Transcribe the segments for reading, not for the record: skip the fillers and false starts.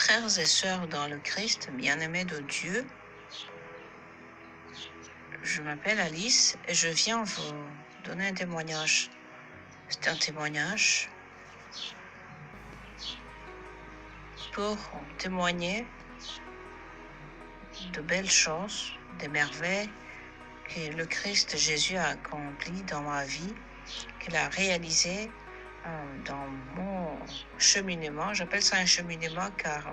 Frères et sœurs dans le Christ, bien-aimés de Dieu, je m'appelle Alice et je viens vous donner un témoignage. C'est un témoignage pour témoigner de belles choses, des merveilles que le Christ Jésus a accomplies dans ma vie, qu'il a réalisé dans mon cheminement. J'appelle ça un cheminement car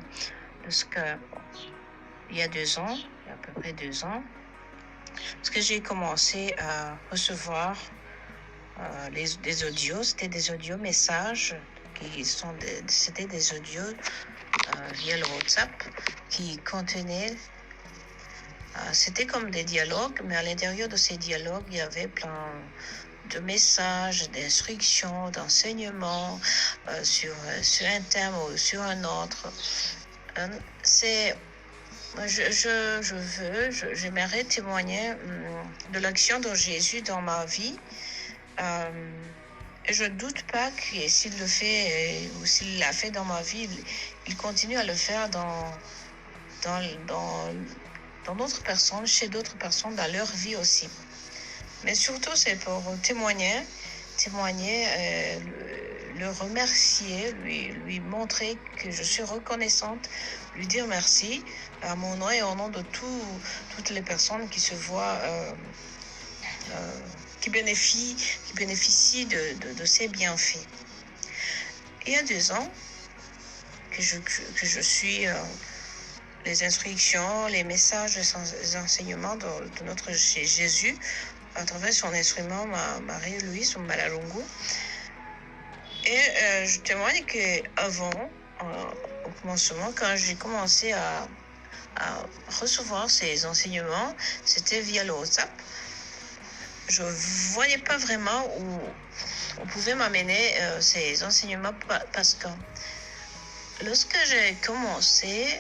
il y a 2 ans, il y a à peu près 2 ans, parce que j'ai commencé à recevoir des audios, c'était des audios messages c'était des audios via le WhatsApp qui contenaient c'était comme des dialogues, mais à l'intérieur de ces dialogues, il y avait plein de messages, d'instructions, d'enseignements sur un thème ou sur un autre. J'aimerais témoigner de l'action de Jésus dans ma vie. Je ne doute pas que s'il le fait ou s'il l'a fait dans ma vie, il continue à le faire dans d'autres personnes, chez d'autres personnes, dans leur vie aussi. Mais surtout, c'est pour témoigner, le remercier, lui montrer que je suis reconnaissante, lui dire merci à mon nom et au nom de toutes les personnes qui se voient, qui bénéficient de ces bienfaits. Il y a 2 ans que je suis les instructions, les messages, les enseignements de notre Jésus à travers son instrument Marie-Louise ou Malalungu. Et je témoigne qu'avant, au commencement, quand j'ai commencé à recevoir ces enseignements, c'était via le WhatsApp. Je ne voyais pas vraiment où on pouvait m'amener ces enseignements parce que lorsque j'ai commencé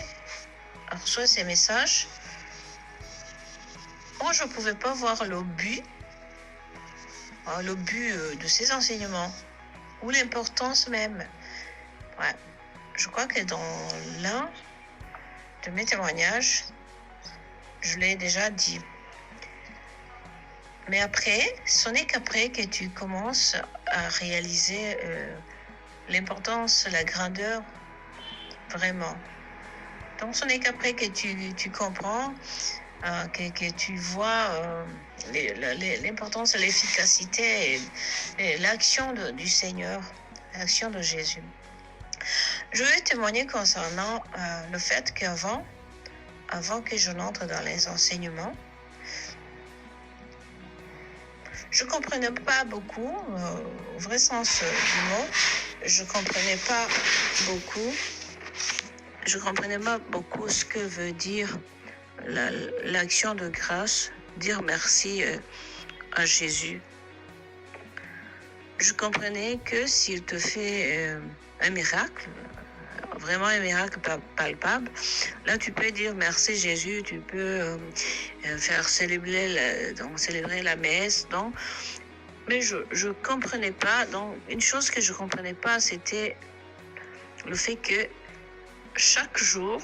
à recevoir ces messages, moi je ne pouvais pas voir le but de ces enseignements ou l'importance même. Ouais. Je crois que dans l'un de mes témoignages, je l'ai déjà dit. Mais après, ce n'est qu'après que tu commences à réaliser l'importance, la grandeur, vraiment. Donc, ce n'est qu'après que tu comprends, que tu vois l'importance, l'efficacité et l'action du Seigneur, l'action de Jésus. Je vais témoigner concernant le fait qu'avant que je n'entre dans les enseignements, je ne comprenais pas beaucoup, au vrai sens du mot, je ne comprenais pas beaucoup ce que veut dire l'action de grâce, dire merci à Jésus. Je comprenais que s'il te fait un miracle, vraiment un miracle palpable, là tu peux dire merci Jésus, tu peux faire célébrer la messe. Donc, mais je comprenais pas. Donc une chose que je comprenais pas, c'était le fait que chaque jour,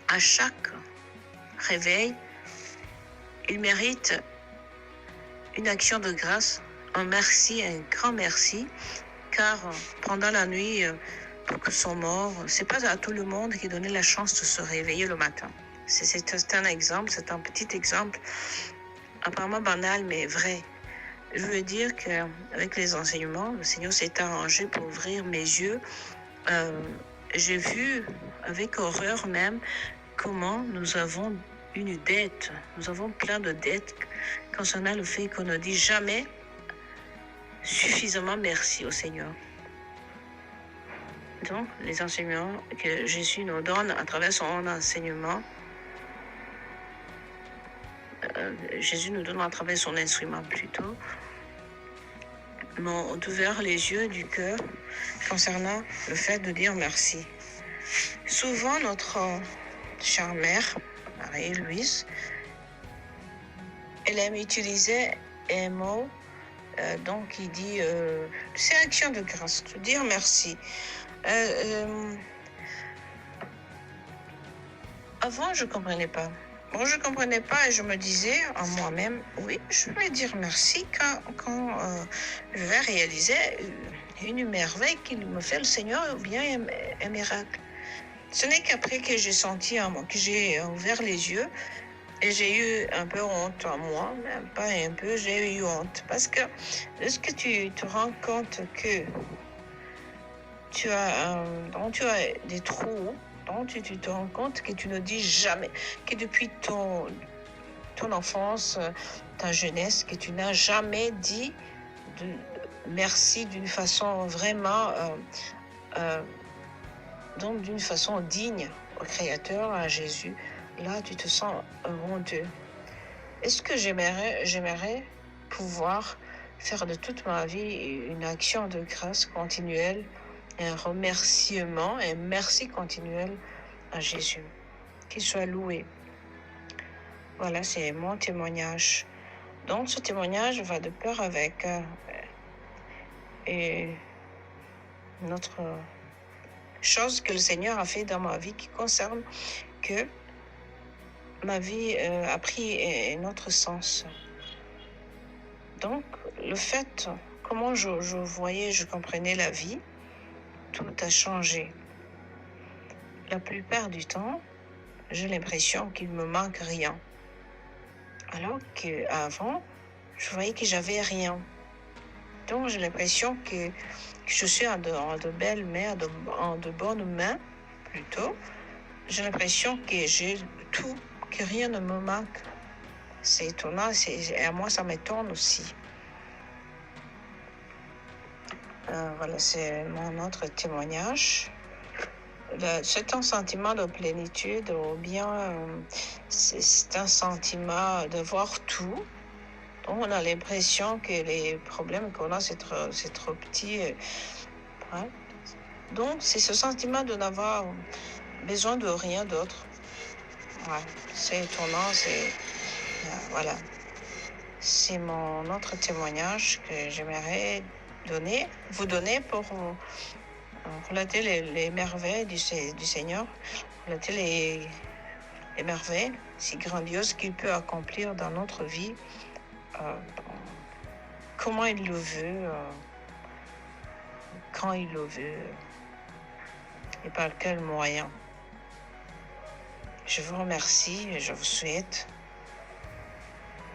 à chaque réveil, il mérite une action de grâce, un merci, un grand merci, car pendant la nuit, beaucoup sont morts. C'est pas à tout le monde qui donnait la chance de se réveiller le matin. C'est un exemple, c'est un petit exemple, apparemment banal, mais vrai. Je veux dire qu'avec les enseignements, le Seigneur s'est arrangé pour ouvrir mes yeux. J'ai vu avec horreur même comment nous avons une dette. Nous avons plein de dettes concernant le fait qu'on ne dit jamais suffisamment merci au Seigneur. Donc, les enseignements que Jésus nous donne à travers son enseignement, Jésus nous donne à travers son instrument plutôt, m'ont ouvert les yeux du cœur concernant le fait de dire merci. Souvent, notre chère mère, Marie-Louise, elle aime utiliser un mot donc qui dit c'est action de grâce, dire merci. Avant, je ne comprenais pas. Bon, je ne comprenais pas et je me disais en moi-même, oui, je vais dire merci quand je vais réaliser une merveille qu'il me fait le Seigneur ou bien un miracle. Ce n'est qu'après que j'ai senti en moi, que j'ai ouvert les yeux et j'ai eu un peu honte en moi, même pas un peu, j'ai eu honte. Parce que lorsque tu te rends compte que tu as des trous, dont tu te rends compte que tu ne dis jamais, que depuis ton enfance, ta jeunesse, que tu n'as jamais dit merci d'une façon vraiment, donc d'une façon digne au Créateur, à Jésus. Là, tu te sens honteux. Est-ce que j'aimerais pouvoir faire de toute ma vie une action de grâce continuelle, un remerciement, un merci continuel à Jésus. Qu'il soit loué. Voilà, c'est mon témoignage. Donc, ce témoignage va de pair avec une autre chose que le Seigneur a fait dans ma vie qui concerne que ma vie a pris un autre sens. Donc, le fait, comment je voyais, je comprenais la vie, tout a changé. La plupart du temps, j'ai l'impression qu'il me manque rien. Alors qu'avant, je voyais que j'avais rien. Donc, j'ai l'impression que je suis en de belles mains, en de bonnes mains, plutôt. J'ai l'impression que j'ai tout, que rien ne me manque. C'est étonnant, et à moi, ça m'étonne aussi. Voilà, c'est mon autre témoignage. C'est un sentiment de plénitude ou bien c'est un sentiment de voir tout. Donc, on a l'impression que les problèmes qu'on a, c'est trop petit. Ouais. Donc, c'est ce sentiment de n'avoir besoin de rien d'autre. Ouais, c'est étonnant, voilà. C'est mon autre témoignage que j'aimerais vous donner pour relater les merveilles du Seigneur, relater les merveilles si grandioses qu'il peut accomplir dans notre vie, comment il le veut, quand il le veut et par quel moyen. Je vous remercie et je vous souhaite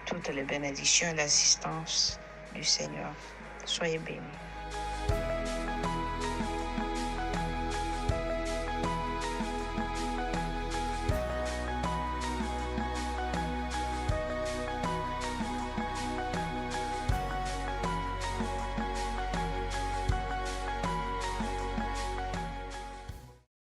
toutes les bénédictions et l'assistance du Seigneur. Soyez bénis.